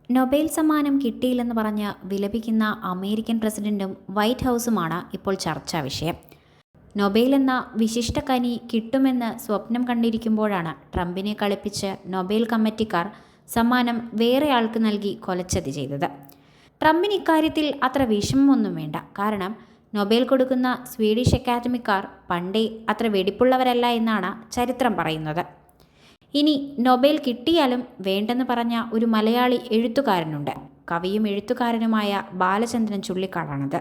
Nobel സമ്മാനം കിട്ടിയില്ലെന്ന് പറഞ്ഞ് വിലപിക്കുന്ന American പ്രസിഡന്റും വൈറ്റ് ഹൗസുമാണ് ഇപ്പോൾ ചർച്ചാ വിഷയം. നൊബേൽ എന്ന വിശിഷ്ട കനി കിട്ടുമെന്ന് സ്വപ്നം കണ്ടിരിക്കുമ്പോഴാണ് ട്രംപിനെ കളിപ്പിച്ച് നൊബേൽ കമ്മിറ്റിക്കാർ സമ്മാനം വേറെ ആൾക്ക് നൽകി കൊലച്ചതി ചെയ്തത്. ട്രംപിന് ഇക്കാര്യത്തിൽ അത്ര വിഷമമൊന്നും വേണ്ട. കാരണം നൊബേൽ കൊടുക്കുന്ന സ്വീഡിഷ് അക്കാദമിക്കാർ പണ്ടേ അത്ര വെടിപ്പുള്ളവരല്ല എന്നാണ് ചരിത്രം പറയുന്നത്. ഇനി നൊബേൽ കിട്ടിയാലും വേണ്ടെന്ന് പറഞ്ഞ ഒരു മലയാളി എഴുത്തുകാരനുണ്ട്. കവിയും എഴുത്തുകാരനുമായ ബാലചന്ദ്രൻ ചുള്ളിക്കാടാണത്.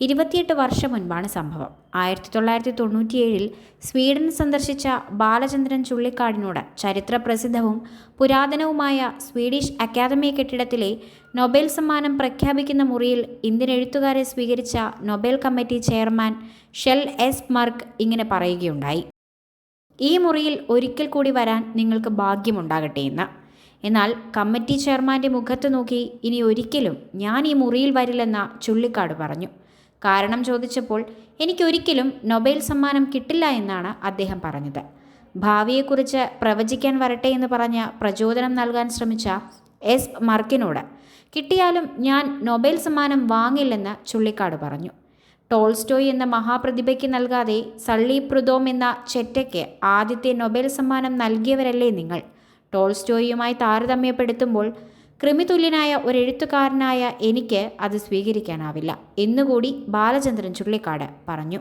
28 വർഷം മുൻപാണ് സംഭവം. 1997 സ്വീഡൻ സന്ദർശിച്ച ബാലചന്ദ്രൻ ചുള്ളിക്കാടിനോട് ചരിത്രപ്രസിദ്ധവും പുരാതനവുമായ സ്വീഡിഷ് അക്കാദമി കെട്ടിടത്തിലെ നൊബേൽ സമ്മാനം പ്രഖ്യാപിക്കുന്ന മുറിയിൽ ഇന്ത്യൻ എഴുത്തുകാരെ സ്വീകരിച്ച Nobel committee chairman Kjell Espmark ഇങ്ങനെ പറയുകയുണ്ടായി: "ഈ മുറിയിൽ ഒരിക്കൽ കൂടി വരാൻ നിങ്ങൾക്ക് ഭാഗ്യമുണ്ടാകട്ടെ എന്ന്." എന്നാൽ കമ്മിറ്റി ചെയർമാൻ്റെ മുഖത്ത് നോക്കി ഇനി ഒരിക്കലും ഞാൻ ഈ മുറിയിൽ വരില്ലെന്ന് ചുള്ളിക്കാട് പറഞ്ഞു. കാരണം ചോദിച്ചപ്പോൾ എനിക്കൊരിക്കലും നൊബേൽ സമ്മാനം കിട്ടില്ല എന്നാണ് അദ്ദേഹം പറഞ്ഞത്. ഭാവിയെക്കുറിച്ച് പ്രവചിക്കാൻ വരട്ടെ എന്ന് പറഞ്ഞ് പ്രചോദനം നൽകാൻ ശ്രമിച്ച എസ് മർക്കിനോട് കിട്ടിയാലും ഞാൻ നൊബേൽ സമ്മാനം വാങ്ങില്ലെന്ന് ചുള്ളിക്കാട് പറഞ്ഞു. ടോൾസ്റ്റോയ് എന്ന മഹാപ്രതിഭയ്ക്ക് നൽകാതെ സള്ളി പ്രുദോം എന്ന ചെറ്റയ്ക്ക് ആദ്യത്തെ നൊബേൽ സമ്മാനം നൽകിയവരല്ലേ നിങ്ങൾ? ടോൾസ്റ്റോയുമായി താരതമ്യപ്പെടുത്തുമ്പോൾ കൃമിതുല്യനായ ഒരു എഴുത്തുകാരനായ എനിക്ക് അത് സ്വീകരിക്കാനാവില്ല എന്നുകൂടി ബാലചന്ദ്രൻ ചുള്ളിക്കാട് പറഞ്ഞു.